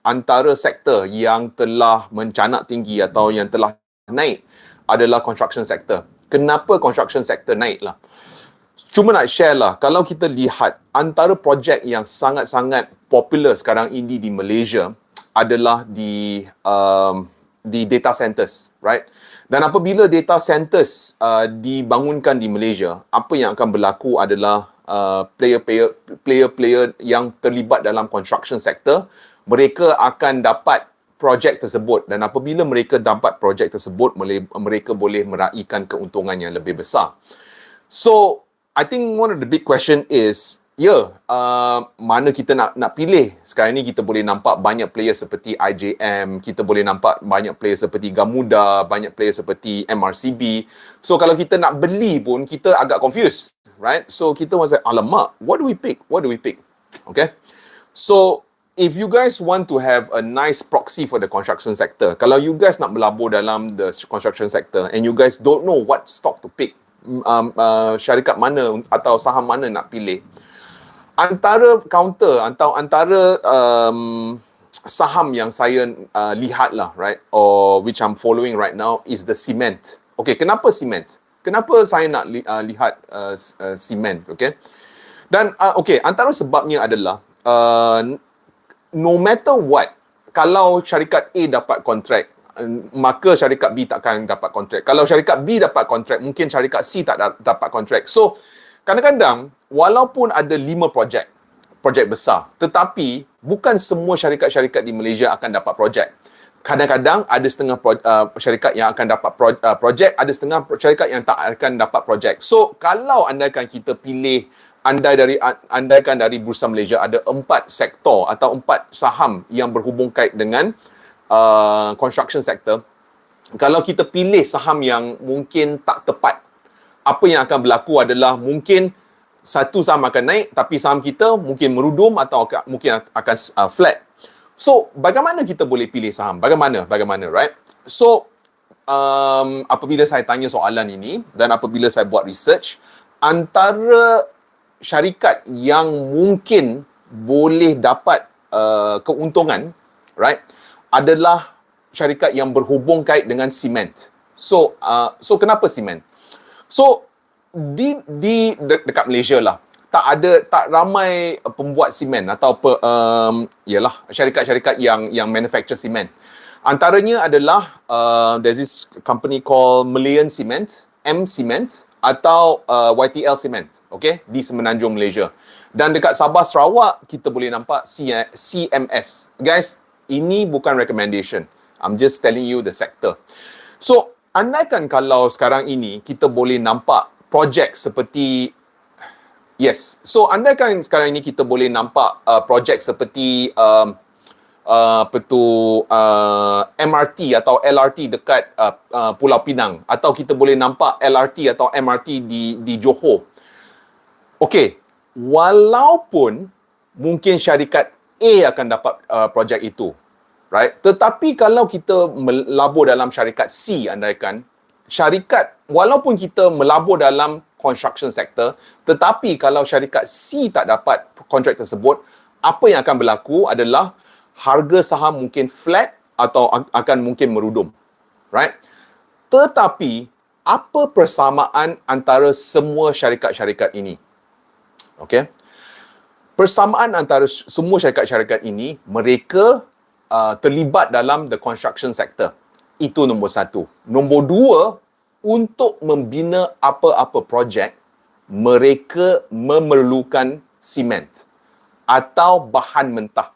antara sektor yang telah mencanak tinggi atau yang telah naik adalah construction sector. Kenapa construction sector naik lah? Cuma nak share lah, kalau kita lihat antara projek yang sangat-sangat popular sekarang ini di Malaysia adalah di data centers, right? Dan apabila data centers dibangunkan di Malaysia, apa yang akan berlaku adalah player-player yang terlibat dalam construction sector, mereka akan dapat projek tersebut, dan apabila mereka dapat projek tersebut, mereka boleh meraihkan keuntungan yang lebih besar. So, I think one of the big question is, mana kita nak pilih? Sekarang ni kita boleh nampak banyak player seperti IJM, kita boleh nampak banyak player seperti Gamuda, banyak player seperti MRCB. So kalau kita nak beli pun, kita agak confused, right? So kita macam, alamak, what do we pick? Okay? So, if you guys want to have a nice proxy for the construction sector, kalau you guys nak berlabur dalam the construction sector and you guys don't know what stock to pick, syarikat mana atau saham mana nak pilih, antara counter atau antara saham yang saya lihat lah, right, or which I'm following right now is the cement. Okay, kenapa cement? Kenapa saya nak lihat cement? Okay, dan okay, antara sebabnya adalah no matter what, kalau syarikat A dapat kontrak, maka syarikat B takkan dapat kontrak. Kalau syarikat B dapat kontrak, mungkin syarikat C tak dapat kontrak. So, kadang-kadang, walaupun ada 5 projek besar, tetapi bukan semua syarikat-syarikat di Malaysia akan dapat projek. Kadang-kadang ada setengah syarikat yang akan dapat projek, ada setengah syarikat yang tak akan dapat projek. So, kalau andaikan kita pilih, andaikan dari Bursa Malaysia ada 4 sektor atau 4 saham yang berhubung kait dengan construction sector, kalau kita pilih saham yang mungkin tak tepat, apa yang akan berlaku adalah mungkin satu saham akan naik tapi saham kita mungkin merudum atau mungkin akan flat. So, bagaimana kita boleh pilih saham? Bagaimana, right? So, apabila saya tanya soalan ini dan apabila saya buat research, antara syarikat yang mungkin boleh dapat keuntungan, right, adalah syarikat yang berhubung kait dengan cement. So kenapa cement? So dekat Malaysia lah, tak ramai pembuat simen atau syarikat-syarikat yang manufacture cement. Antaranya adalah there's this company called Malayan Cement, M Cement, atau YTL Cement, okay, di Semenanjung Malaysia. Dan dekat Sabah Sarawak kita boleh nampak CMS. Guys, ini bukan recommendation. I'm just telling you the sector. So, andaikan kalau sekarang ini kita boleh nampak projek seperti andaikan sekarang ini kita boleh nampak projek seperti MRT atau LRT dekat Pulau Pinang, atau kita boleh nampak LRT atau MRT di Johor. Okey, walaupun mungkin syarikat A akan dapat projek itu, right? Tetapi kalau kita melabur dalam syarikat C, andaikan syarikat, walaupun kita melabur dalam construction sector, tetapi kalau syarikat C tak dapat kontrak tersebut, apa yang akan berlaku adalah harga saham mungkin flat atau akan mungkin merudum, right? Tetapi apa persamaan antara semua syarikat-syarikat ini? Okay? Persamaan antara semua syarikat-syarikat ini, mereka terlibat dalam the construction sector. Itu nombor 1. Nombor 2, untuk membina apa-apa projek, mereka memerlukan siment atau bahan mentah.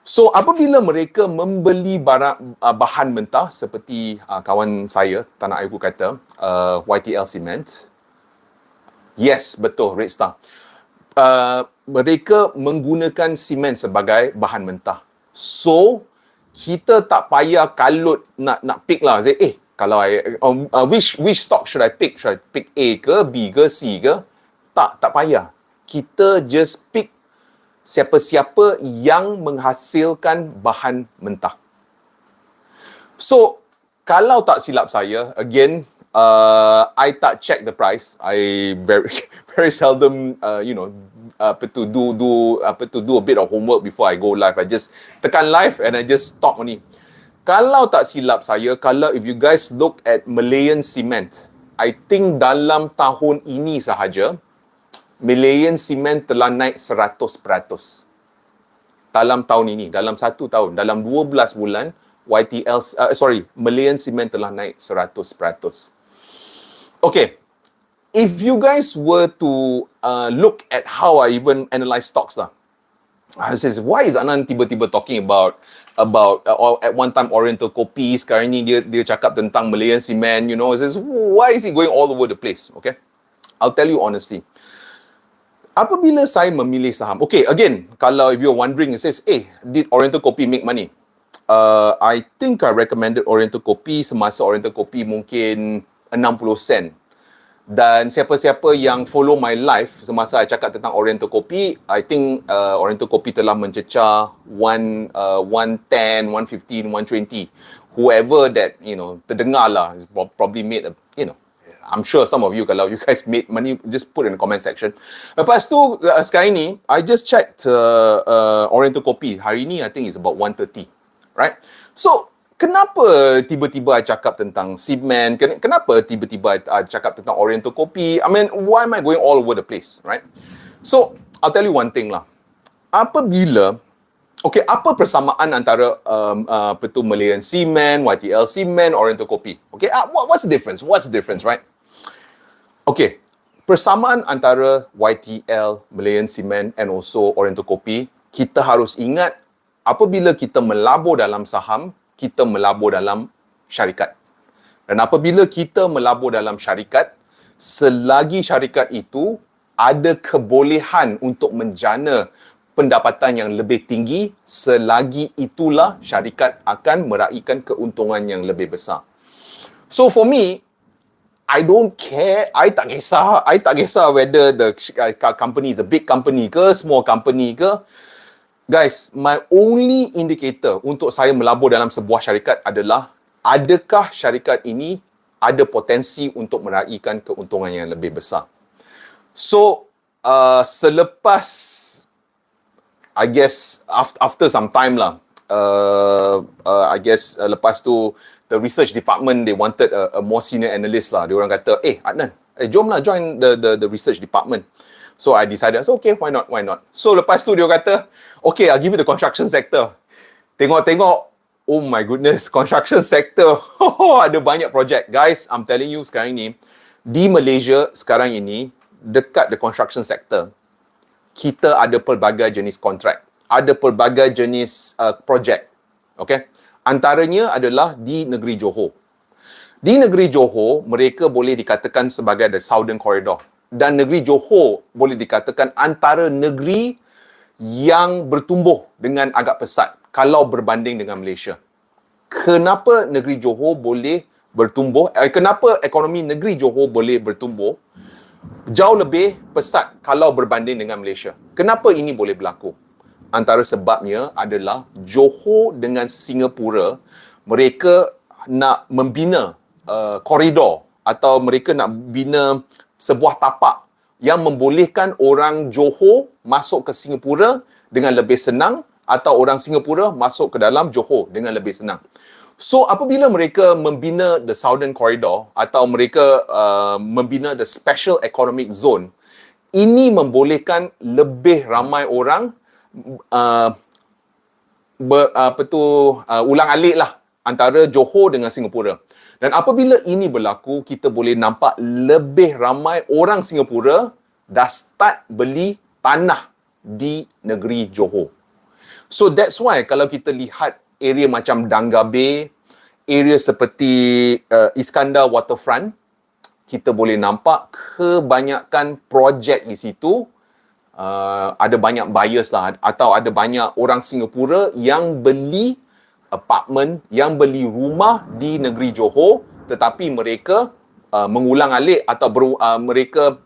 So, apabila mereka membeli bahan mentah seperti kawan saya, tanah airku kata, YTL Cement, yes, betul, Red Star. Mereka menggunakan simen sebagai bahan mentah. So, kita tak payah kalut nak pick lah. Say, kalau which stock should I pick? Should I pick A ke, B ke, C ke? Tak payah. Kita just pick siapa-siapa yang menghasilkan bahan mentah. So, kalau tak silap saya, again, I tak check the price. I very very seldom to do a bit of homework before I go live. I just tekan live and I just talk only. Kalau tak silap saya, kalau if you guys look at Malayan Cement, I think dalam tahun ini sahaja Malayan Cement telah naik 100%. Dalam tahun ini, dalam 1 tahun, dalam 12 bulan Malayan Cement telah naik 100%. Okay, if you guys were to look at how I even analyze stocks lah, I says, why is Anan tiba-tiba talking about at one time Oriental Kopi, sekarang ni dia cakap tentang Malayan Cement, you know, I says, why is he going all over the place? Okay, I'll tell you honestly. Apabila saya memilih saham, okay, again, kalau if you're wondering, it says, did Oriental Kopi make money? I think I recommended Oriental Kopi semasa Oriental Kopi mungkin 60 sen. Dan siapa-siapa yang follow my life semasa saya cakap tentang Oriental Kopi, I think Oriental Kopi telah mencecah 110, 115, 120. Whoever that, you know, terdengar lah, probably made a, you know, I'm sure some of you, kalau you guys made money, just put in the comment section. Lepas tu, sekarang ni, I just checked Oriental Kopi. Hari ni, I think it's about 130. Right? So, kenapa tiba-tiba I cakap tentang cement? Kenapa tiba-tiba I cakap tentang Oriental Kopi? I mean, why am I going all over the place, right? So, I'll tell you one thing lah. Apabila, okay, apa persamaan antara Malayan Cement, YTL Cement, Oriental Kopi? Okay, what's the difference? What's the difference, right? Okay, persamaan antara YTL, Malayan Cement and also Oriental Kopi, kita harus ingat apabila kita melabur dalam saham, kita melabur dalam syarikat. Dan apabila kita melabur dalam syarikat, selagi syarikat itu ada kebolehan untuk menjana pendapatan yang lebih tinggi, selagi itulah syarikat akan meraihkan keuntungan yang lebih besar. So for me, I don't care, I tak kisah whether the company is a big company ke, small company ke. Guys, my only indicator untuk saya melabur dalam sebuah syarikat adalah adakah syarikat ini ada potensi untuk meraihkan keuntungan yang lebih besar. So, selepas, I guess, after some time lah, I guess, lepas tu, the research department, they wanted a more senior analyst lah. Dia orang kata, Adnan, jomlah join the research department. So I decided, so okay, why not? So lepas tu dia kata, okay, I'll give you the construction sector. Tengok, oh my goodness, construction sector, ada banyak projek. Guys, I'm telling you sekarang ni, di Malaysia sekarang ini, dekat the construction sector, kita ada pelbagai jenis kontrak, ada pelbagai jenis projek. Okay? Antaranya adalah di negeri Johor. Di negeri Johor, mereka boleh dikatakan sebagai the Southern Corridor. Dan negeri Johor boleh dikatakan antara negeri yang bertumbuh dengan agak pesat kalau berbanding dengan Malaysia. Kenapa negeri Johor boleh bertumbuh? Kenapa ekonomi negeri Johor boleh bertumbuh jauh lebih pesat kalau berbanding dengan Malaysia? Kenapa ini boleh berlaku? Antara sebabnya adalah Johor dengan Singapura, mereka nak membina koridor atau mereka nak bina sebuah tapak yang membolehkan orang Johor masuk ke Singapura dengan lebih senang atau orang Singapura masuk ke dalam Johor dengan lebih senang. So, apabila mereka membina the Southern Corridor atau mereka membina the Special Economic Zone, ini membolehkan lebih ramai orang ulang-alik lah antara Johor dengan Singapura. Dan apabila ini berlaku, kita boleh nampak lebih ramai orang Singapura dah start beli tanah di negeri Johor. So that's why kalau kita lihat area macam Dangga Bay, area seperti Iskandar Waterfront, kita boleh nampak kebanyakan projek di situ, ada banyak buyers lah, atau ada banyak orang Singapura yang beli apartment, yang beli rumah di negeri Johor, tetapi mereka mengulang-alik atau mereka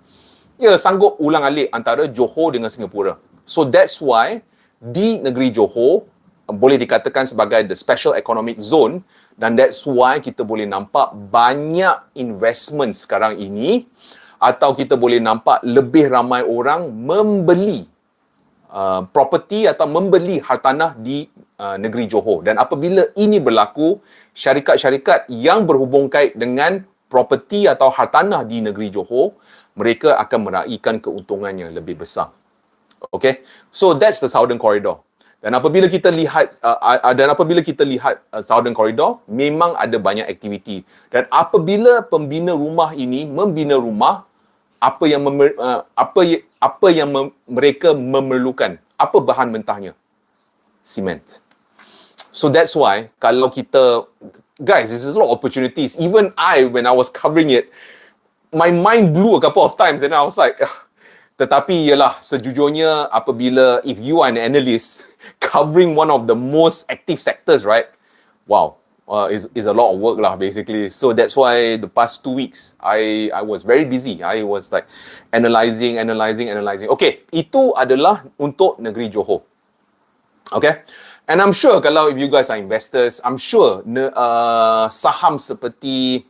sanggup ulang-alik antara Johor dengan Singapura. So that's why di negeri Johor, boleh dikatakan sebagai the special economic zone, dan that's why kita boleh nampak banyak investment sekarang ini, atau kita boleh nampak lebih ramai orang membeli property atau membeli hartanah di negeri Johor. Dan apabila ini berlaku, syarikat-syarikat yang berhubung kait dengan property atau hartanah di negeri Johor, mereka akan meraihkan keuntungan yang lebih besar. Okay, so that's the Southern Corridor. Dan apabila kita lihat Southern Corridor, memang ada banyak aktiviti. Dan apabila pembina rumah ini membina rumah, apa yang mereka memerlukan? Apa bahan mentahnya? Cement. So that's why kalau kita, guys, this is a lot of opportunities. Even when I was covering it, my mind blew a couple of times and I was like, tetapi ialah sejujurnya apabila if you are an analyst covering one of the most active sectors, right? Wow, is a lot of work lah basically. So that's why the past 2 weeks I was very busy. I was like analysing. Okay, itu adalah untuk negeri Johor. Okay, and I'm sure kalau if you guys are investors, I'm sure saham seperti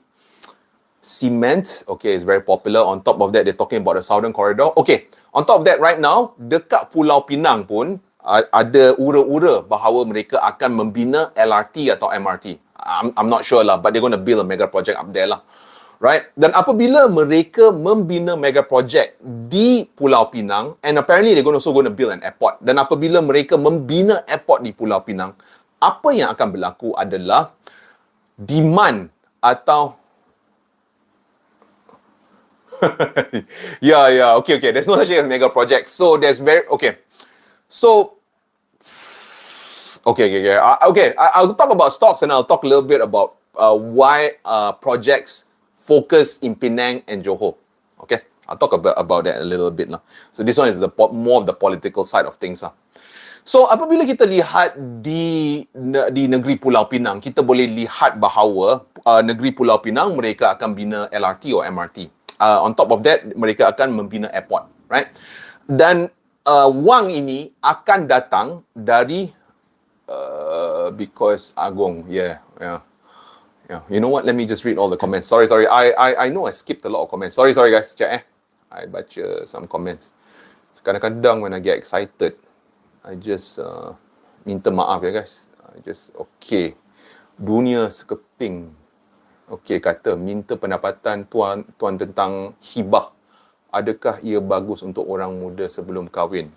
cement, okay, is very popular. On top of that, they're talking about the Southern Corridor. Okay, on top of that, right now, dekat Pulau Pinang pun ada ura-ura bahawa mereka akan membina LRT atau MRT. I'm not sure lah, but they're going to build a mega project up there lah. Right? Dan apabila mereka membina mega project di Pulau Pinang, and apparently they're also going to build an airport. Dan apabila mereka membina airport di Pulau Pinang, apa yang akan berlaku adalah demand atau okay. There's no such thing as mega project. So there's okay. So okay. I'll talk about stocks and I'll talk a little bit about why projects focus in Penang and Johor. Okay, I'll talk about that a little bit lah. So this one is more of the political side of things lah. So apabila kita lihat di negeri Pulau Pinang, kita boleh lihat bahawa negeri Pulau Pinang mereka akan bina LRT atau MRT. On top of that, mereka akan membina airport, right? Dan wang ini akan datang dari because Agong, yeah. You know what? Let me just read all the comments. Sorry. I know I skipped a lot of comments. Sorry guys. Sekejap I baca some comments. Kadang-kadang when I get excited, I just minta maaf ya guys. Okay. Dunia sekeping. Okey, kata minta pendapatan tuan tentang hibah. Adakah ia bagus untuk orang muda sebelum kahwin?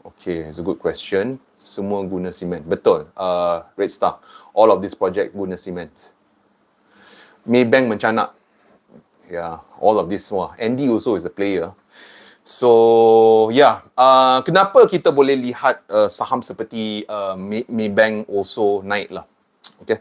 Okay, it's a good question. Semua guna simen. Betul. Red Star. All of this project guna simen. Maybank mencanak. Yeah, all of this semua. Andy also is a player. So, kenapa kita boleh lihat saham seperti Maybank also naik lah. Okay.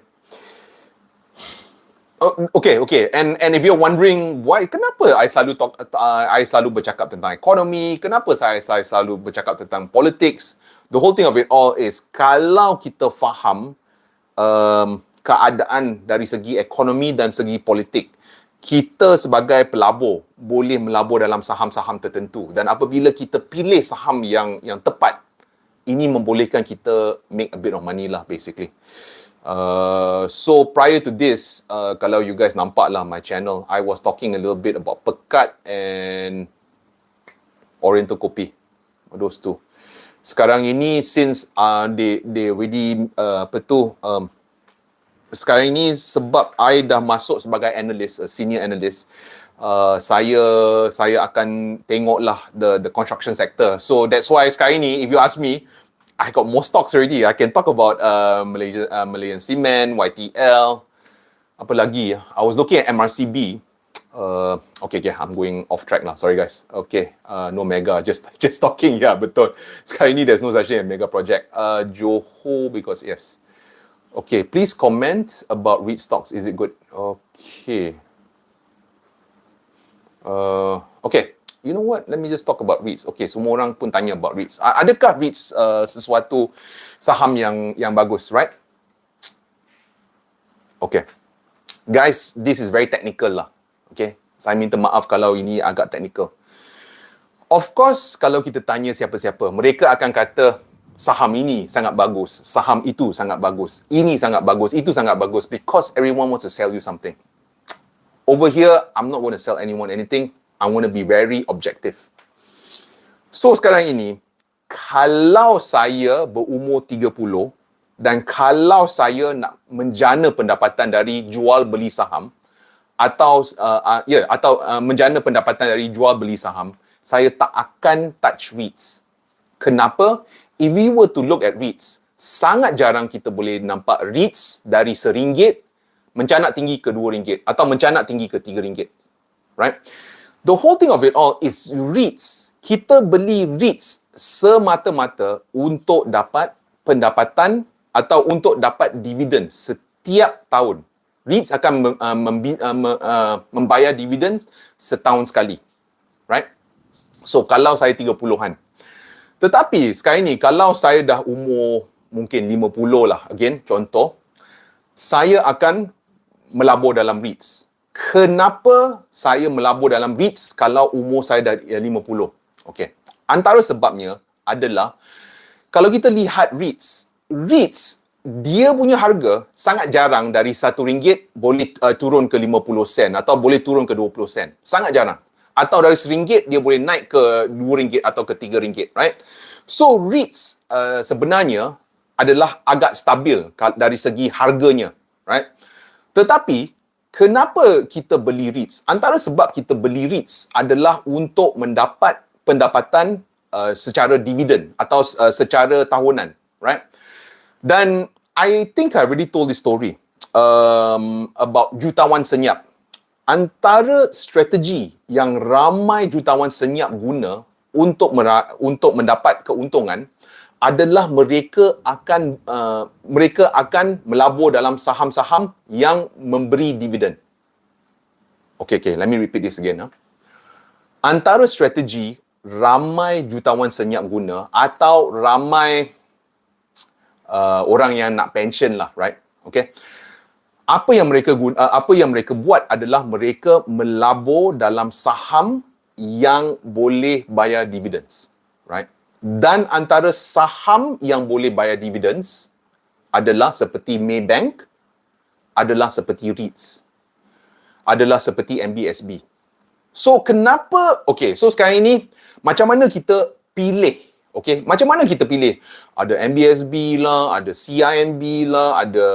Okay. And if you're wondering why, kenapa I selalu bercakap tentang ekonomi, kenapa saya selalu bercakap tentang politics, the whole thing of it all is kalau kita faham keadaan dari segi ekonomi dan segi politik, kita sebagai pelabur boleh melabur dalam saham-saham tertentu, dan apabila kita pilih saham yang tepat, ini membolehkan kita make a bit of money lah basically. So prior to this, kalau you guys nampak lah my channel, I was talking a little bit about Pekat and Oriental Kopi, those two. Sekarang ini since they already sekarang ini sebab I dah masuk sebagai analyst, senior analyst, saya akan tengoklah the construction sector. So that's why sekarang ini if you ask me, I got more stocks already. I can talk about Malaysian Cement, YTL. Apa lagi? I was looking at MRCB. Okay, I'm going off track lah. Sorry guys. Okay, no mega. Just talking. Yeah, betul. Sekarang ni there's no such thing as mega project. Johor because yes. Okay, please comment about REIT stocks. Is it good? Okay. Okay. You know what? Let me just talk about REITs. Okay, semua orang pun tanya about REITs. Adakah REITs sesuatu saham yang bagus, right? Okay. Guys, this is very technical lah. Okay. Saya minta maaf kalau ini agak technical. Of course, kalau kita tanya siapa-siapa, mereka akan kata saham ini sangat bagus, saham itu sangat bagus, ini sangat bagus, itu sangat bagus, because everyone wants to sell you something. Over here, I'm not going to sell anyone anything. I want to be very objective. So sekarang ini, kalau saya berumur 30 dan kalau saya nak menjana pendapatan dari jual beli saham atau menjana pendapatan dari jual beli saham, saya tak akan touch REITs. Kenapa? If we were to look at REITs, sangat jarang kita boleh nampak REITs dari RM1 mencanak tinggi ke RM2 atau mencanak tinggi ke RM3. Right? The whole thing of it all is REITs. Kita beli REITs semata-mata untuk dapat pendapatan atau untuk dapat dividen setiap tahun. REITs akan membayar dividen setahun sekali. Right? So, kalau saya 30-an. Tetapi, sekarang ni, kalau saya dah umur mungkin 50 lah, again, contoh, saya akan melabur dalam REITs. Kenapa saya melabur dalam REITs kalau umur saya dah 50? Okay. Antara sebabnya adalah, kalau kita lihat REITs, dia punya harga sangat jarang dari RM1 boleh turun ke 50 sen atau boleh turun ke 20 sen. Sangat jarang. Atau dari RM1 dia boleh naik ke RM2 atau ke RM3, right? So REITs sebenarnya adalah agak stabil dari segi harganya, right? Tetapi kenapa kita beli REITs? Antara sebab kita beli REITs adalah untuk mendapat pendapatan secara dividen atau secara tahunan, right? Dan I think I already told this story about jutawan senyap. Antara strategi yang ramai jutawan senyap guna untuk mendapat keuntungan adalah mereka akan melabur dalam saham-saham yang memberi dividen. Okay, let me repeat this again. Antara strategi ramai jutawan senyap guna atau ramai orang yang nak pension lah, right? Okay. Apa yang mereka buat adalah mereka melabur dalam saham yang boleh bayar dividends, right? Dan antara saham yang boleh bayar dividends adalah seperti Maybank, adalah seperti REITs, adalah seperti MBSB. So so sekarang ini macam mana kita pilih? Okay, macam mana kita pilih? Ada MBSB lah, ada CIMB lah, ada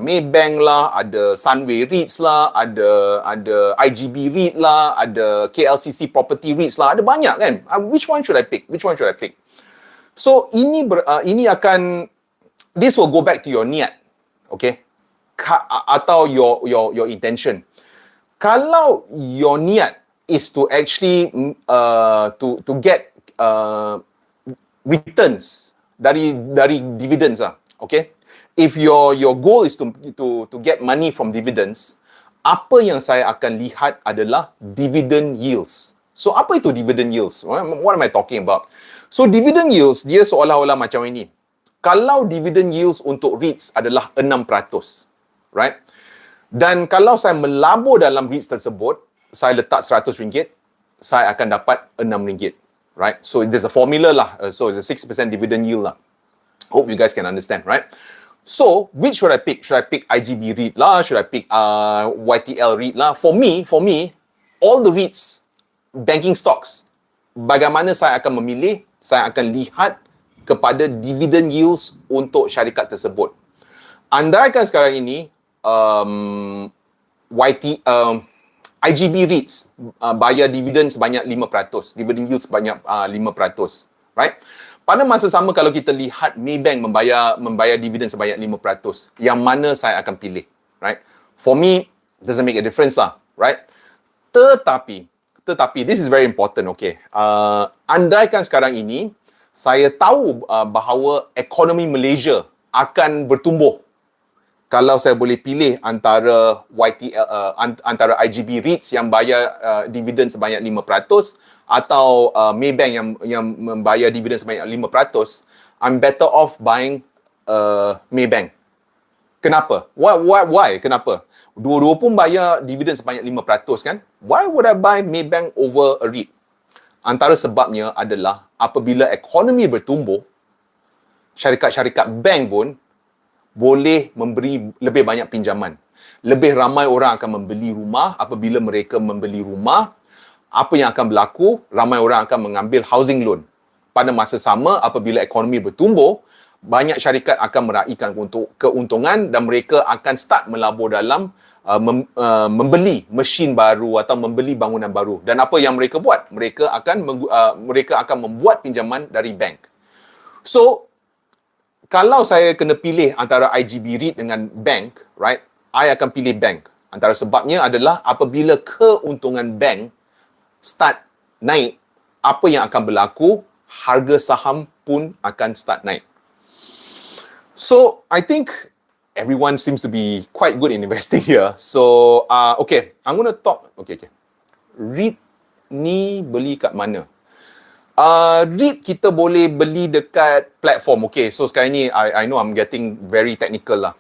Maybank lah, ada Sunway REITs lah, ada IGB REIT lah, ada KLCC Property REITs lah, ada banyak kan? Which one should I pick? So this will go back to your niat, okay? Atau your intention. Kalau your niat is to actually to get returns dari dividends lah, okay? If your goal is to get money from dividends, apa yang saya akan lihat adalah dividend yields. So apa itu dividend yields? What am I talking about? So dividend yields dia seolah-olah macam ini. Kalau dividend yields untuk REITs adalah 6%, right? Dan kalau saya melabur dalam REITs tersebut, saya letak RM100, saya akan dapat RM6. Right? So there's a formula lah. So it's a 6% dividend yield lah. Hope you guys can understand, right? So which should I pick? Should I pick IGB REIT lah? Should I pick YTL REIT lah? For me, all the REITs, banking stocks, bagaimana saya akan memilih? Saya akan lihat kepada dividend yields untuk syarikat tersebut. Andaikan sekarang ini IGB REITs bayar dividen sebanyak 5%, dividend yield sebanyak 5%, right? Pada masa sama kalau kita lihat Maybank membayar dividen sebanyak 5%, yang mana saya akan pilih, right? For me, doesn't make a difference lah, right? Tetapi this is very important, okay? Andaikan sekarang ini saya tahu bahawa ekonomi Malaysia akan bertumbuh. Kalau saya boleh pilih antara antara IGB REITs yang bayar dividen sebanyak 5% atau Maybank yang membayar dividen sebanyak 5%, I'm better off buying Maybank. Kenapa? Why? Kenapa? Dua-dua pun bayar dividen sebanyak 5% kan? Why would I buy Maybank over a REIT? Antara sebabnya adalah apabila ekonomi bertumbuh, syarikat-syarikat bank pun boleh memberi lebih banyak pinjaman. Lebih ramai orang akan membeli rumah. Apabila mereka membeli rumah, apa yang akan berlaku? Ramai orang akan mengambil housing loan. Pada masa sama, apabila ekonomi bertumbuh, banyak syarikat akan meraihkan keuntungan dan mereka akan start melabur dalam membeli mesin baru atau membeli bangunan baru. Dan apa yang mereka buat? Mereka akan membuat pinjaman dari bank. So, kalau saya kena pilih antara IGB REIT dengan bank, right? I akan pilih bank. Antara sebabnya adalah apabila keuntungan bank start naik, apa yang akan berlaku? Harga saham pun akan start naik. So, I think everyone seems to be quite good in investing here. So, okay, I'm going to talk. Okay. REIT ni beli kat mana? REIT kita boleh beli dekat platform. Okay, so sekarang ni I know I'm getting very technical lah.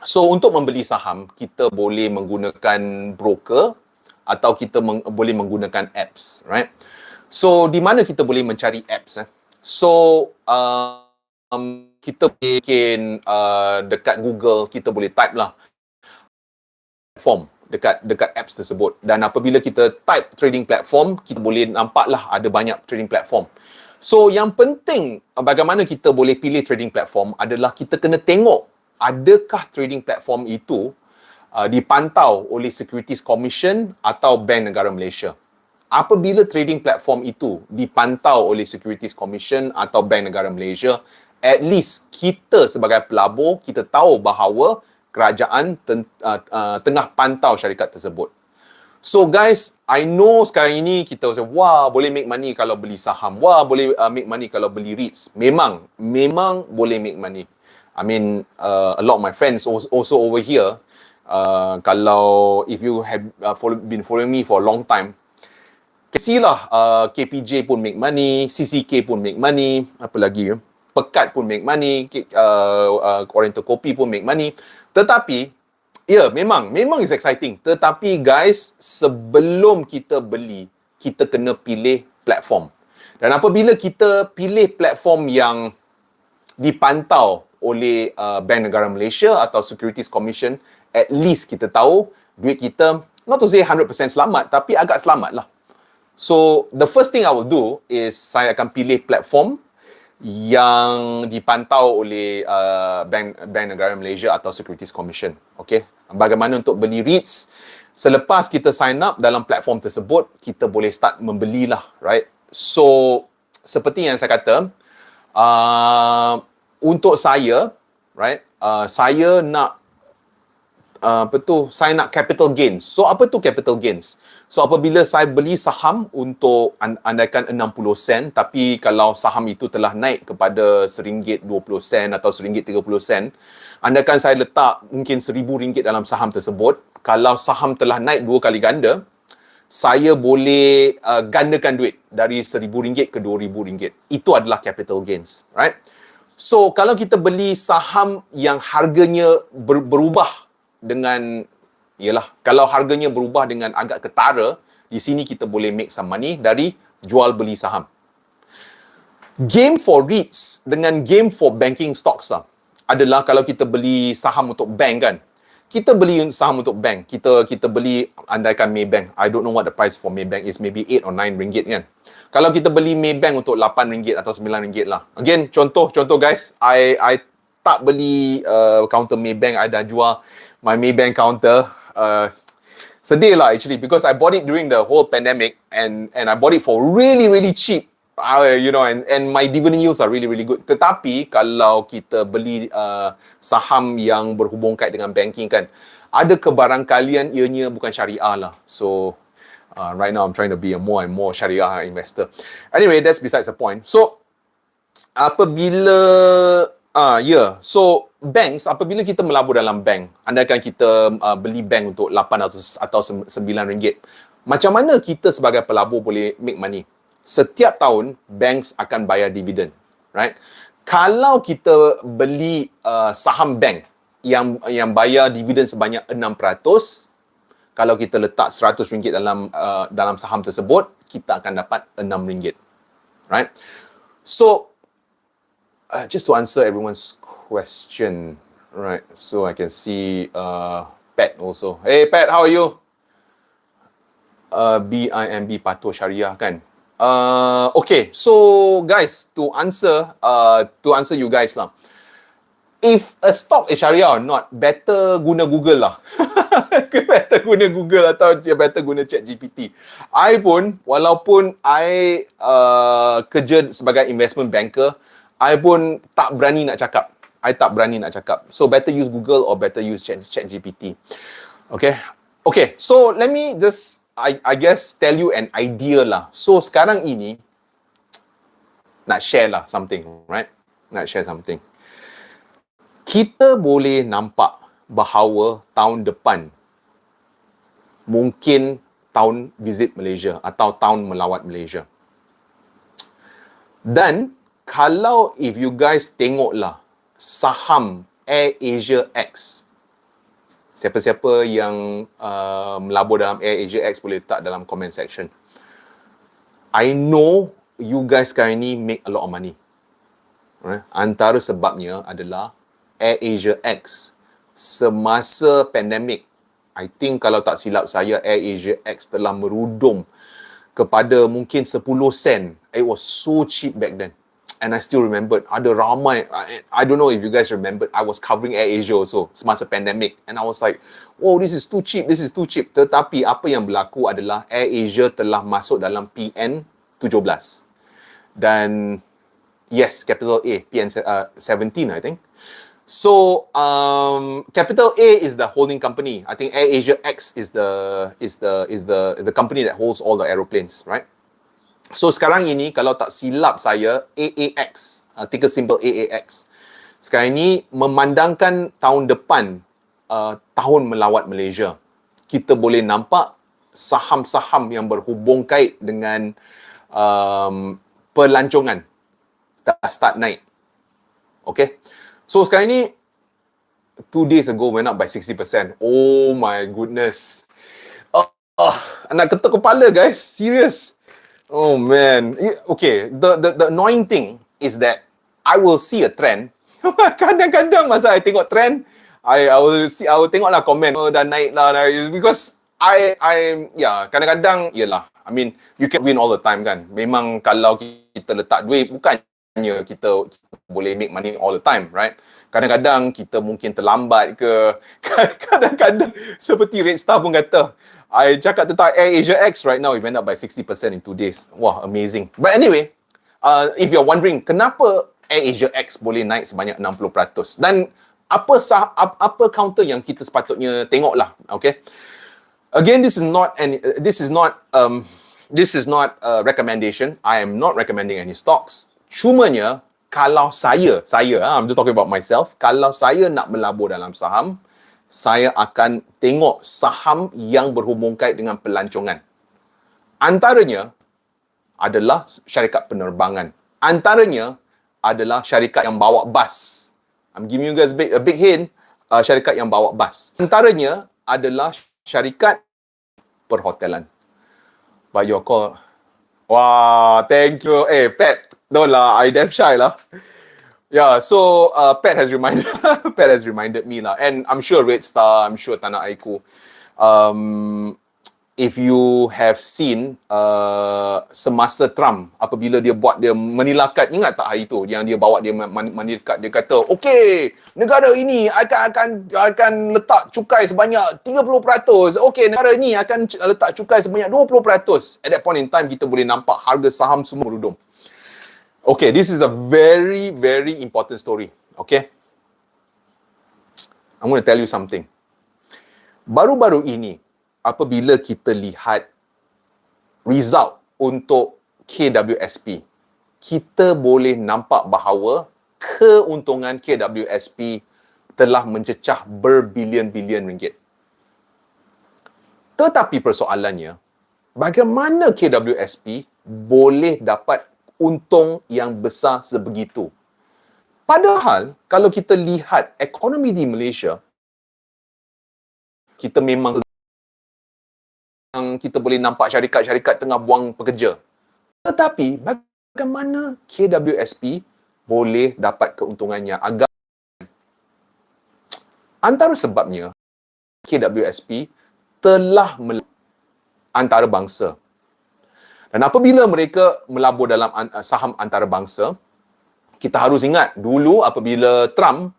So, untuk membeli saham, kita boleh menggunakan broker atau kita boleh menggunakan apps, right? So, di mana kita boleh mencari apps? So, kita mungkin dekat Google, kita boleh type lah platform dekat apps tersebut. Dan apabila kita type trading platform, kita boleh nampak lah ada banyak trading platform. So, yang penting bagaimana kita boleh pilih trading platform adalah kita kena tengok adakah trading platform itu dipantau oleh Securities Commission atau Bank Negara Malaysia. Apabila trading platform itu dipantau oleh Securities Commission atau Bank Negara Malaysia, at least kita sebagai pelabur, kita tahu bahawa kerajaan tengah pantau syarikat tersebut. So guys, I know sekarang ini kita rasa, wah, boleh make money kalau beli saham. Wah, boleh make money kalau beli REITs. Memang boleh make money. I mean, a lot of my friends also over here, kalau if you have been following me for a long time, see lah, KPJ pun make money, CCK pun make money, apa lagi ya? Pekat pun make money, Oriental Kopi pun make money. Tetapi, ya, memang is exciting. Tetapi guys, sebelum kita beli, kita kena pilih platform. Dan apabila kita pilih platform yang dipantau oleh Bank Negara Malaysia atau Securities Commission, at least kita tahu duit kita, not to say 100% selamat, tapi agak selamat lah. So, the first thing I will do is saya akan pilih platform yang dipantau oleh Bank Negara Malaysia atau Securities Commission. Okay? Bagaimana untuk beli REITs? Selepas kita sign up dalam platform tersebut, kita boleh start membelilah, right? So, seperti yang saya kata, untuk saya, right? Saya nak saya nak capital gains. So, apa tu capital gains? So, apabila saya beli saham untuk andaikan 60 sen, tapi kalau saham itu telah naik kepada RM1.20 atau RM1.30, andaikan saya letak mungkin RM1,000 dalam saham tersebut, kalau saham telah naik 2 kali ganda, saya boleh gandakan duit dari RM1,000 ke RM2,000. Itu adalah capital gains, right? So, kalau kita beli saham yang harganya berubah dengan, kalau harganya berubah dengan agak ketara, di sini kita boleh make some money dari jual beli saham. Game for REITs dengan game for banking stocks lah adalah kalau kita beli saham untuk bank kan. Kita beli saham untuk bank. Kita beli andaikan Maybank. I don't know what the price for Maybank is. Maybe 8 or 9 ringgit kan. Kalau kita beli Maybank untuk 8 ringgit atau 9 ringgit lah. Again, contoh guys. I tak beli counter Maybank. I dah jual my Maybank counter. Sedih lah actually because I bought it during the whole pandemic and I bought it for really cheap. And my dividend yields are really good. Tetapi kalau kita beli saham yang berhubung kait dengan banking kan, ada kebarangkalian ianya bukan syariah lah. So right now I'm trying to be a more and more syariah investor. Anyway, that's besides the point. So apabila so banks, apabila kita melabur dalam bank, andaikan kita beli bank untuk 8 atau 9 ringgit, macam mana kita sebagai pelabur boleh make money? Setiap tahun, banks akan bayar dividen, right? Kalau kita beli saham bank yang bayar dividen sebanyak 6%, kalau kita letak RM100 dalam saham tersebut, kita akan dapat RM6, right? So, just to answer everyone's question, right? So I can see Pat also. Hey Pat, how are you? BIMB patuh syariah kan? Okay, so guys, to answer you guys lah. If a stock is syariah or not, better guna Google lah. Better guna Google atau better guna ChatGPT. I pun, walaupun I kerja sebagai investment banker, I pun tak berani nak cakap. So better use Google or better use ChatGPT. Okay, so let me just, I guess, tell you an idea lah. So sekarang ini, nak share lah something, right? Kita boleh nampak bahawa tahun depan mungkin tahun visit Malaysia atau tahun melawat Malaysia. Dan kalau if you guys tengoklah saham Air Asia X, siapa-siapa yang melabur dalam Air Asia X boleh letak dalam comment section. I know you guys sekarang ni make a lot of money. Right? Antara sebabnya adalah Air Asia X semasa pandemik, I think kalau tak silap saya, Air Asia X telah merudum kepada mungkin 10 sen. It was so cheap back then. And I still remember, ada ramai, I don't know if you guys remember, I was covering Air Asia also semasa pandemic. And I was like, oh, this is too cheap. Tetapi apa yang berlaku adalah Air Asia telah masuk dalam PN 17. Dan yes, capital A, PN 17 I think. So capital A is the holding company. I think Air Asia X is the company that holds all the aeroplanes, right? So sekarang ini kalau tak silap saya, AAX, ticker symbol AAX. Sekarang ini memandangkan tahun depan, tahun melawat Malaysia. Kita boleh nampak saham-saham yang berhubung kait dengan pelancongan dah start naik. Okay. So sekarang ni 2 days ago went up by 60%. Oh my goodness. Nak ketuk kepala guys. Serious. Oh man. Okay, the annoying thing is that I will see a trend. Kadang-kadang masa I tengok trend, I will tengok lah komen, oh dah naik lah, because kadang-kadang yalah, I mean you can win all the time kan. Memang kalau kita letak duit, bukannya kita boleh make money all the time, right? Kadang-kadang kita mungkin terlambat ke. Kadang-kadang seperti Red Star pun kata, I cakap tentang Air Asia X right now, it went up by 60% in 2 days. Wah, amazing. But anyway, if you're wondering, kenapa Air Asia X boleh naik sebanyak 60%? Dan apa counter yang kita sepatutnya tengok lah, okay? Again, this is not a recommendation. I am not recommending any stocks. Cumanya, kalau I'm just talking about myself, kalau saya nak melabur dalam saham, saya akan tengok saham yang berhubung kait dengan pelancongan. Antaranya adalah syarikat penerbangan. Antaranya adalah syarikat yang bawa bas. I'm giving you guys a big hint, syarikat yang bawa bas. Antaranya adalah syarikat perhotelan. By your call. Wah, thank you. Pat, no lah, I damn shy lah. Yeah, so Pat has reminded me lah, and I'm sure Red Star, I'm sure Tanah Airku. If you have seen semasa Trump, apabila dia menilakat, ingat tak hari tu yang dia bawa dia menilakat, dia kata, okay, negara ini akan letak cukai sebanyak 30%. Okay, negara ini akan letak cukai sebanyak 20%. At that point in time, kita boleh nampak harga saham semua merudum. Okay, this is a very, very important story. Okay? I'm going to tell you something. Baru-baru ini, apabila kita lihat result untuk KWSP, kita boleh nampak bahawa keuntungan KWSP telah mencecah berbilion-bilion ringgit. Tetapi persoalannya, bagaimana KWSP boleh dapat untung yang besar sebegitu? Padahal, kalau kita lihat ekonomi di Malaysia, kita memang kita boleh nampak syarikat-syarikat tengah buang pekerja. Tetapi, bagaimana KWSP boleh dapat keuntungannya agak. Antara sebabnya, KWSP telah antarabangsa. Dan apabila mereka melabur dalam saham antarabangsa, kita harus ingat, dulu apabila Trump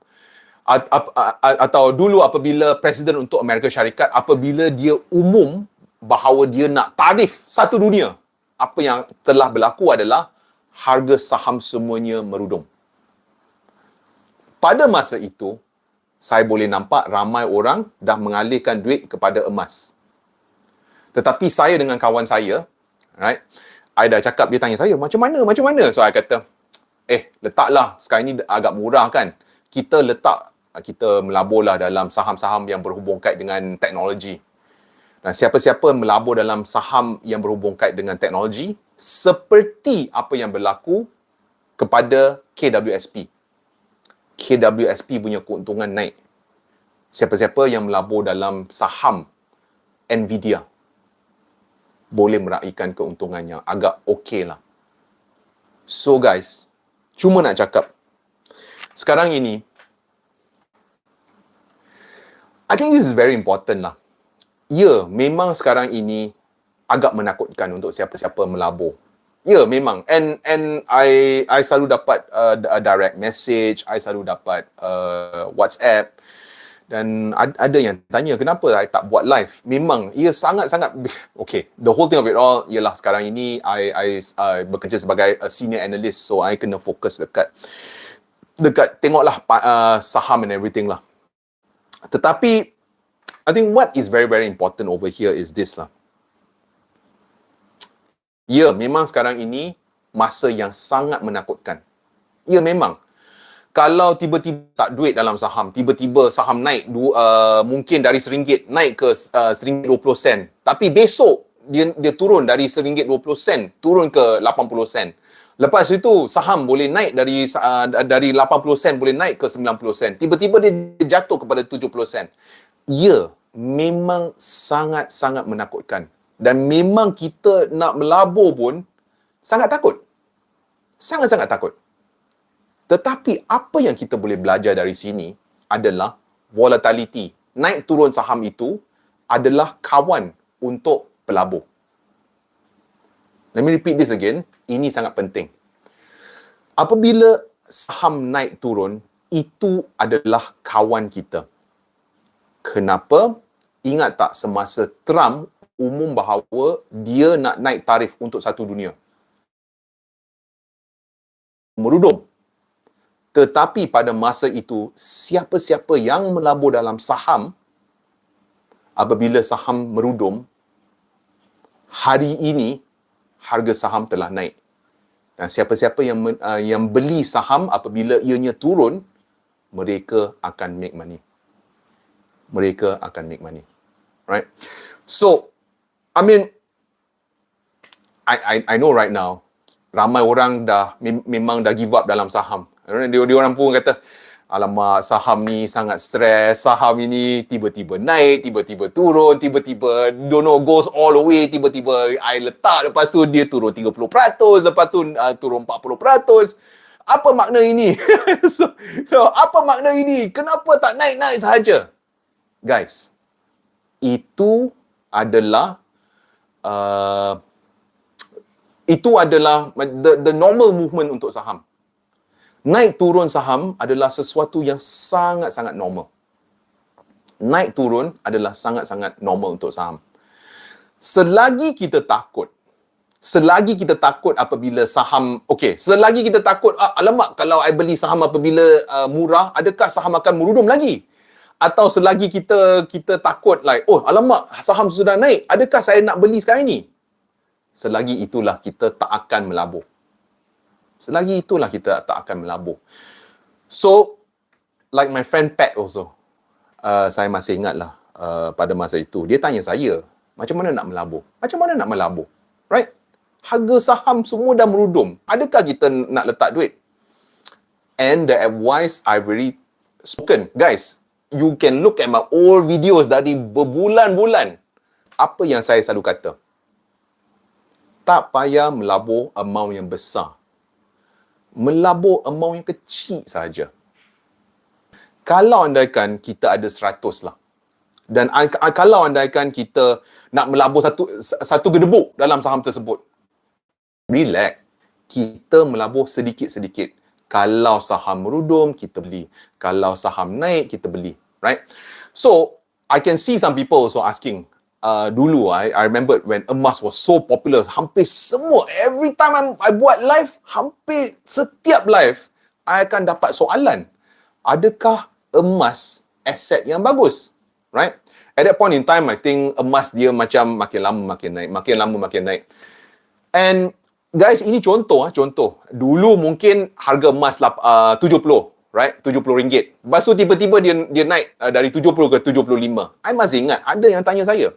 atau dulu apabila Presiden untuk Amerika Syarikat, apabila dia umum bahawa dia nak tarif satu dunia, apa yang telah berlaku adalah harga saham semuanya merudum. Pada masa itu, saya boleh nampak ramai orang dah mengalihkan duit kepada emas. Tetapi saya dengan kawan saya, right, I dah cakap, dia tanya saya, macam mana? So, I kata, letaklah, sekarang ni agak murah kan. Kita melaburlah dalam saham-saham yang berhubung kait dengan teknologi. Dan siapa-siapa melabur dalam saham yang berhubung kait dengan teknologi, seperti apa yang berlaku kepada KWSP. KWSP punya keuntungan naik. Siapa-siapa yang melabur dalam saham Nvidia boleh meraihkan keuntungannya. Agak okey lah. So guys, cuma nak cakap, sekarang ini, I think this is very important lah. Ya, memang sekarang ini agak menakutkan untuk siapa-siapa melabur. Ya, memang. And I selalu dapat a direct message, I selalu dapat WhatsApp, dan ada yang tanya, kenapa I tak buat live? Memang, ia sangat-sangat, okay, the whole thing of it all, ialah sekarang ini, I bekerja sebagai senior analyst, so I kena fokus dekat tengoklah saham and everything lah. Tetapi, I think what is very, very important over here is this lah. Ya, memang sekarang ini masa yang sangat menakutkan. Ya, memang. Kalau tiba-tiba tak duit dalam saham, tiba-tiba saham naik mungkin dari RM1 naik ke RM1.20. Tapi besok dia turun dari RM1.20 turun ke 80 sen. Lepas itu saham boleh naik dari 80 sen boleh naik ke 90 sen. Tiba-tiba dia jatuh kepada 70 sen. Ya, memang sangat-sangat menakutkan. Dan memang kita nak melabur pun sangat takut. Sangat-sangat takut. Tetapi apa yang kita boleh belajar dari sini adalah volatility. Naik turun saham itu adalah kawan untuk pelabur. Let me repeat this again. Ini sangat penting. Apabila saham naik turun, itu adalah kawan kita. Kenapa? Ingat tak semasa Trump umum bahawa dia nak naik tarif untuk satu dunia? Merudum. Tetapi pada masa itu, siapa-siapa yang melabur dalam saham, apabila saham merudum, hari ini, harga saham telah naik. Dan siapa-siapa yang beli saham apabila ianya turun, mereka akan make money. Mereka akan make money. Right? So, I mean, I know right now, ramai orang memang dah give up dalam saham. Dia orang pun kata, alamak, saham ni sangat stres, saham ini tiba-tiba naik, tiba-tiba turun, tiba-tiba don't know, goes all the way, tiba-tiba I letak, lepas tu dia turun 30%, lepas tu turun 40%. Apa makna ini? so apa makna ini? Kenapa tak naik-naik sahaja? Guys, itu adalah the normal movement untuk saham. Naik turun saham adalah sesuatu yang sangat-sangat normal. Naik turun adalah sangat-sangat normal untuk saham. Selagi kita takut apabila saham, selagi kita takut, alamak, kalau I beli saham apabila murah, adakah saham akan merudum lagi? Atau selagi kita takut, alamak, saham sudah naik, adakah saya nak beli sekarang ini? Selagi itulah kita tak akan melabur. Selagi itulah kita tak akan melabur. So, like my friend Pat also, saya masih ingatlah pada masa itu, dia tanya saya, macam mana nak melabur? Macam mana nak melabur? Right? Harga saham semua dah merudum. Adakah kita nak letak duit? And the advice I've already spoken. Guys, you can look at my old videos dari berbulan-bulan. Apa yang saya selalu kata? Tak payah melabur amount yang besar. melabur amount yang kecil saja. Kalau andaikan kita ada 100 lah, dan kalau andaikan kita nak melabur satu gedebuk dalam saham tersebut, relax, kita melabur sedikit-sedikit. Kalau saham merudum, kita beli. Kalau saham naik, kita beli. Right? So, I can see some people also asking, dulu, I remember when emas was so popular, hampir semua, every time I buat live, hampir setiap live, I akan dapat soalan, adakah emas aset yang bagus? Right? At that point in time, I think emas dia macam makin lama makin naik, makin lama makin naik. And guys, ini contoh. Dulu mungkin harga emas 70, right? 70 ringgit. Lepas tu tiba-tiba dia naik dari 70 ke 75. I masih ingat, ada yang tanya saya,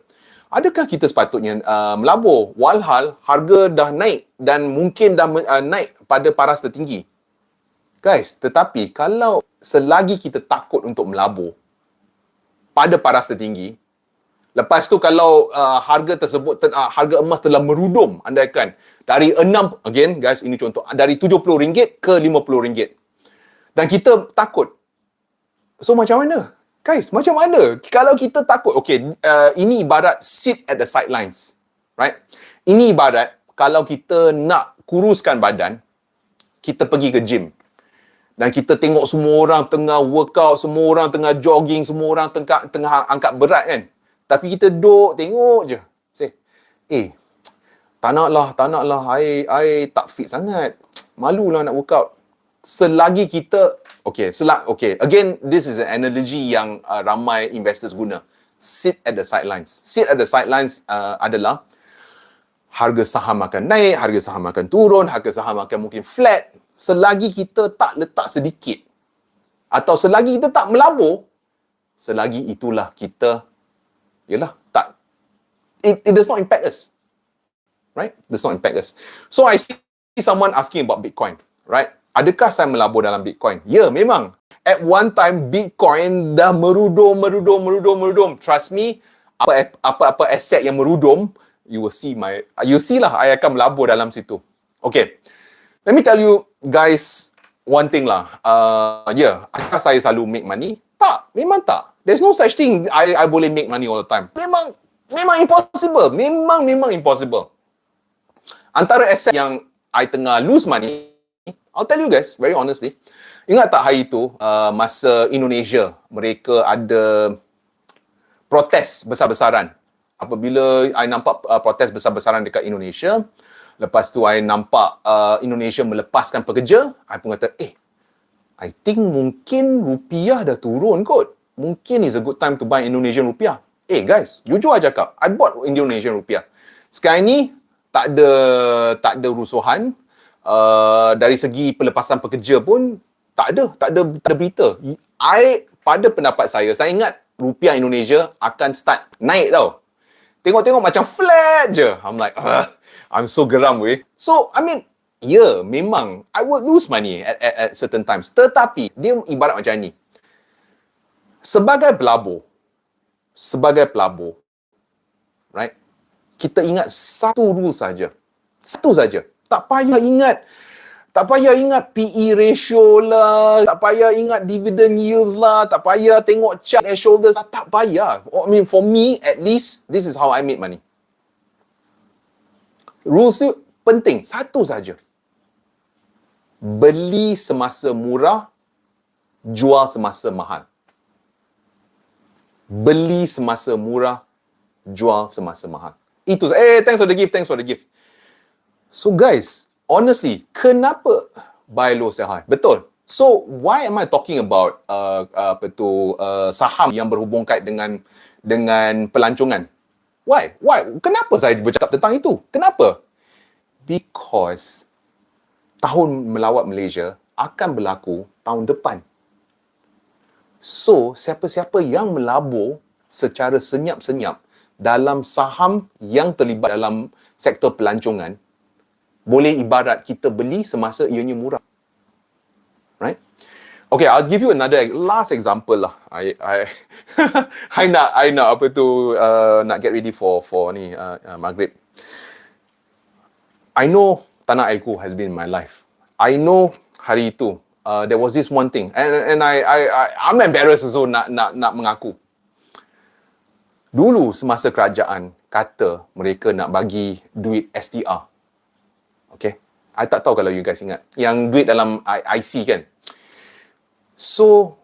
adakah kita sepatutnya melabur walhal harga dah naik dan mungkin dah naik pada paras tertinggi? Guys, tetapi kalau selagi kita takut untuk melabur pada paras tertinggi, lepas tu kalau harga tersebut, harga emas telah merudum, andaikan dari again guys, ini contoh, dari RM70 ke RM50, dan kita takut. So macam mana? Guys, macam mana? Kalau kita takut, okay, ini ibarat sit at the sidelines, right? Ini ibarat kalau kita nak kuruskan badan, kita pergi ke gym. Dan kita tengok semua orang tengah workout, semua orang tengah jogging, semua orang tengah angkat berat kan. Tapi kita duduk tengok je. Say, tak nak lah, I tak fit sangat. Malulah nak workout. Selagi kita, okay, again, this is an analogy yang ramai investors guna. Sit at the sidelines. Sit at the sidelines adalah harga saham akan naik, harga saham akan turun, harga saham akan mungkin flat. Selagi kita tak letak sedikit, atau selagi kita tak melabur, selagi itulah kita, tak, it does not impact us. Right? It does not impact us. So I see someone asking about Bitcoin. Right? Adakah saya melabur dalam Bitcoin? Ya, memang. At one time, Bitcoin dah merudum. Trust me, apa-apa aset yang merudum, you see lah, I akan melabur dalam situ. Okay. Let me tell you guys one thing lah. Adakah saya selalu make money? Tak, memang tak. There's no such thing I boleh make money all the time. Memang impossible. Memang impossible. Antara aset yang I tengah lose money, I'll tell you guys very honestly. Ingat tak hari itu, masa Indonesia, mereka ada protes besar-besaran. Apabila I nampak protes besar-besaran dekat Indonesia, lepas tu I nampak Indonesia melepaskan pekerja, I pun kata, I think mungkin rupiah dah turun kot. Mungkin is a good time to buy Indonesian rupiah. Guys, jujur I cakap, I bought Indonesian rupiah. Sekarang ni tak ada rusuhan. Dari segi pelepasan pekerja pun tak ada berita. Pada pendapat saya ingat rupiah Indonesia akan start naik tau. Tengok-tengok macam flat je. I'm like, I'm so geram weh. So, I mean, memang I would lose money at certain times. Tetapi, dia ibarat macam ni. Sebagai pelabur, right? Kita ingat satu rule saja. Satu saja. Tak payah ingat PE ratio lah, tak payah ingat dividend yields lah, tak payah tengok chart and shoulders lah, tak payah. I mean, for me, at least, this is how I make money. Rules tu penting, satu saja. Beli semasa murah, jual semasa mahal. Beli semasa murah, jual semasa mahal. Itu, thanks for the gift. So guys, honestly, kenapa buy low sell high? Betul. So, why am I talking about saham yang berhubung kait dengan pelancongan? Why? Kenapa saya bercakap tentang itu? Kenapa? Because tahun melawat Malaysia akan berlaku tahun depan. So, siapa-siapa yang melabur secara senyap-senyap dalam saham yang terlibat dalam sektor pelancongan, boleh ibarat kita beli semasa ianya murah. Right? Okay, I'll give you another last example lah. I nak nak get ready for ni maghrib. I know tanah airku has been in my life. I know hari itu. There was this one thing, and I'm embarrassed also nak mengaku. Dulu semasa kerajaan kata mereka nak bagi duit STR. Okay, I tak tahu kalau you guys ingat yang duit dalam IC kan. So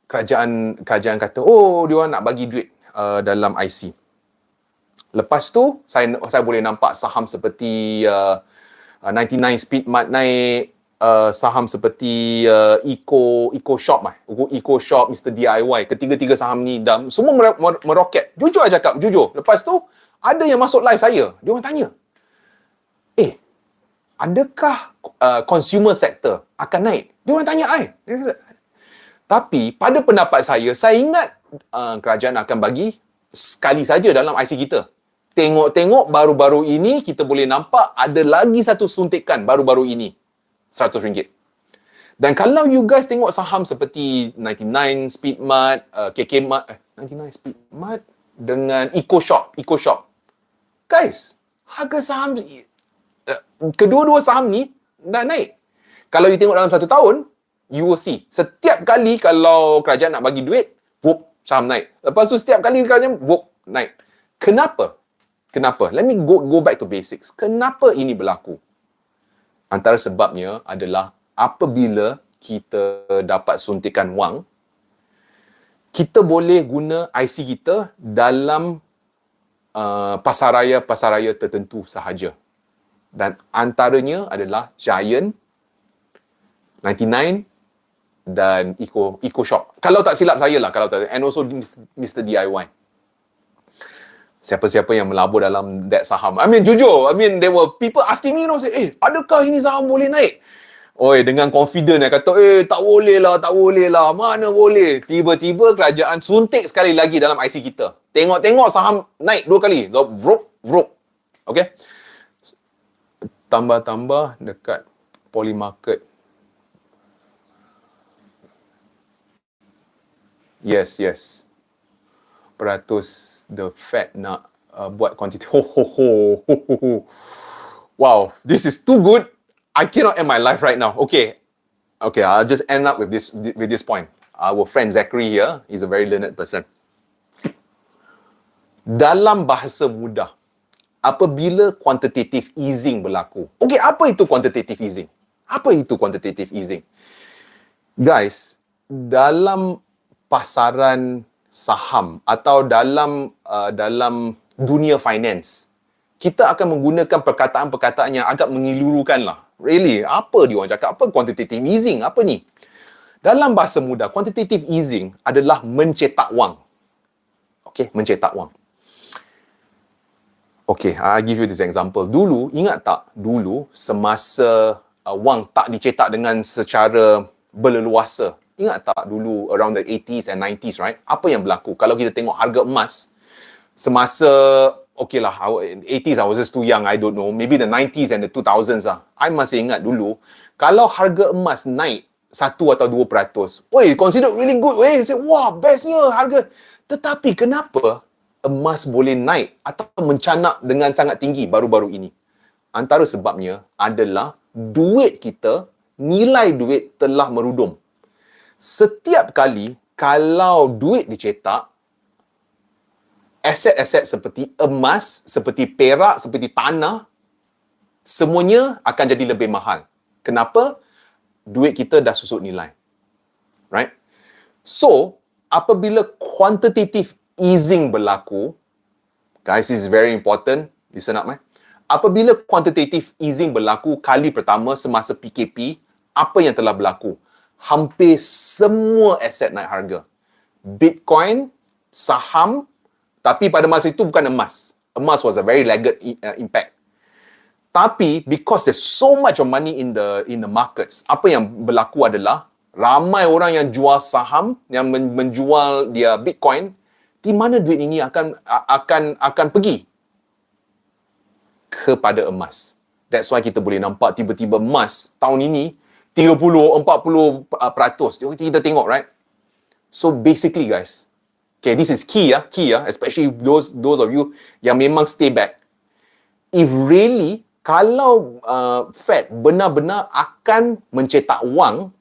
kerajaan kata, oh dia orang nak bagi duit dalam IC. Lepas tu saya boleh nampak saham seperti 99 Speed Mart naik, saham seperti Eco Shop, Mr. DIY. Ketiga-tiga saham ni dah semua meroket. Jujur aja cakap, jujur. Lepas tu ada yang masuk live saya. Dia orang tanya, adakah consumer sector akan naik? Dia orang tanya I. Tapi pada pendapat saya ingat kerajaan akan bagi sekali saja dalam IC kita. Tengok baru-baru ini kita boleh nampak ada lagi satu suntikan baru-baru ini. RM100. Dan kalau you guys tengok saham seperti 99 Speed Mart, KK Mart, 99 Speed Mart dengan Eco Shop. Guys, harga saham kedua-dua saham ni dah naik. Kalau you tengok dalam 1 tahun, you will see. Setiap kali kalau kerajaan nak bagi duit, whoop, saham naik. Lepas tu setiap kali kerajaan, whoop, naik. Kenapa? Let me go back to basics. Kenapa ini berlaku? Antara sebabnya adalah apabila kita dapat suntikan wang, kita boleh guna IC kita dalam pasaraya tertentu sahaja. Dan antaranya adalah Giant, 99 dan Eco Shop. Kalau tak silap saya lah, and also Mr. DIY. Siapa-siapa yang melabur dalam that saham. Jujur, there were people asking me, say, adakah ini saham boleh naik? Dengan confident, kata, tak boleh lah, mana boleh. Tiba-tiba kerajaan suntik sekali lagi dalam IC kita. Tengok saham naik 2 kali. Vruk. Okay? Tambah dekat Polymarket. Yes. Peratus the Fed nak buat kuantiti. Wow, this is too good. I cannot end my life right now. Okay, I'll just end up with this point. Our friend Zachary here is a very learned person. Dalam bahasa mudah, apabila quantitative easing berlaku. Okay, apa itu quantitative easing? Guys, dalam pasaran saham atau dalam dunia finance, kita akan menggunakan perkataan-perkataan yang agak mengelurukan lah. Really, apa dia orang cakap? Apa quantitative easing? Apa ni? Dalam bahasa mudah, quantitative easing adalah mencetak wang. Okay, mencetak wang. Okay, I'll give you this example. Dulu, ingat tak? Dulu, semasa wang tak dicetak dengan secara berleluasa. Ingat tak dulu around the 80s and 90s, right? Apa yang berlaku? Kalau kita tengok harga emas semasa, okay lah, 80s I was just too young, I don't know. Maybe the 90s and the 2000s lah. I masih ingat dulu, kalau harga emas naik 1 atau 2%, consider really good, say, wah, bestnya harga. Tetapi kenapa emas boleh naik atau mencanak dengan sangat tinggi baru-baru ini? Antara sebabnya adalah duit kita, nilai duit telah merudum. Setiap kali kalau duit dicetak, aset-aset seperti emas, seperti perak, seperti tanah, semuanya akan jadi lebih mahal. Kenapa? Duit kita dah susut nilai. Right? So, apabila quantitative easing berlaku, guys, this is very important. Listen up, Apabila quantitative easing berlaku kali pertama semasa PKP, apa yang telah berlaku? Hampir semua aset naik harga. Bitcoin, saham, tapi pada masa itu bukan emas. Emas was a very laggard impact. Tapi because there's so much of money in the markets, apa yang berlaku adalah ramai orang yang jual saham, yang menjual dia Bitcoin. Di mana duit ini akan pergi? Kepada emas. That's why kita boleh nampak tiba-tiba emas tahun ini 30-40%. Kita tengok, right? So basically, guys, okay, this is key, especially those of you yang memang stay back. If really Kalau Fed benar-benar akan mencetak wang,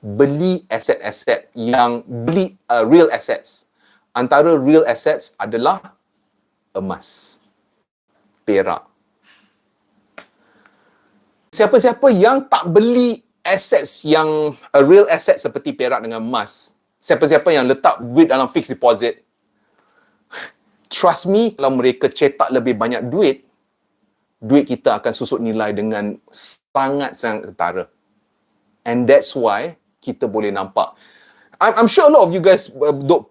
beli aset-aset yang beli real assets. Antara real assets adalah emas, perak. Siapa-siapa yang tak beli assets yang real asset seperti perak dengan emas, siapa-siapa yang letak duit dalam fixed deposit, trust me, kalau mereka cetak lebih banyak duit kita akan susut nilai dengan sangat-sangat ketara. And that's why kita boleh nampak. I'm sure a lot of you guys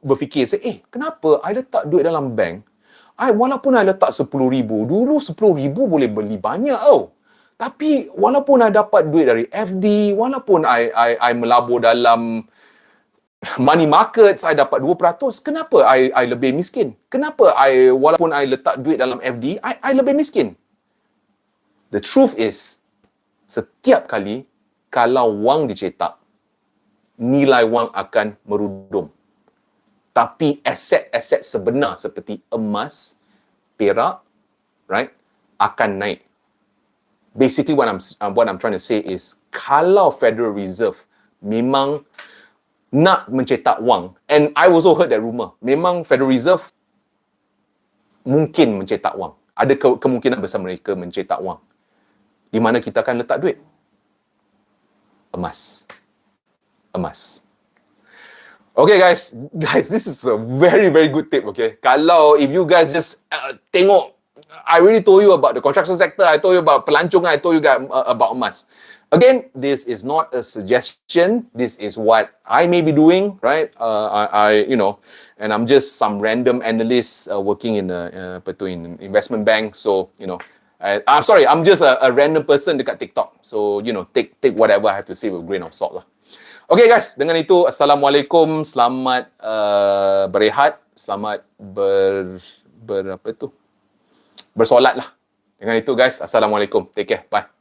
berfikir, say, kenapa I letak duit dalam bank? Walaupun I letak 10,000, dulu 10,000 boleh beli banyak tau. Tapi walaupun I dapat duit dari FD, walaupun I melabur dalam money market, I dapat 2%, kenapa I lebih miskin? Kenapa walaupun I letak duit dalam FD, I lebih miskin? The truth is, setiap kali kalau wang dicetak, nilai wang akan merudum. Tapi aset-aset sebenar seperti emas, perak, right, akan naik. Basically what I'm trying to say is, kalau Federal Reserve memang nak mencetak wang, and I also heard that rumor, memang Federal Reserve mungkin mencetak wang. Ada kemungkinan besar mereka mencetak wang. Di mana kita akan letak duit? Emas. Okay guys, this is a very, very good tip, okay? Kalau if you guys just tengok, I really told you about the construction sector, I told you about pelancongan, I told you guys about emas. Again, this is not a suggestion, this is what I may be doing, right? And I'm just some random analyst working in in investment bank, so, I'm sorry, I'm just a random person dekat TikTok. So, take whatever I have to say with a grain of salt lah. Okay guys, dengan itu, Assalamualaikum, selamat berehat, selamat bersolat lah. Dengan itu guys, Assalamualaikum, take care, bye.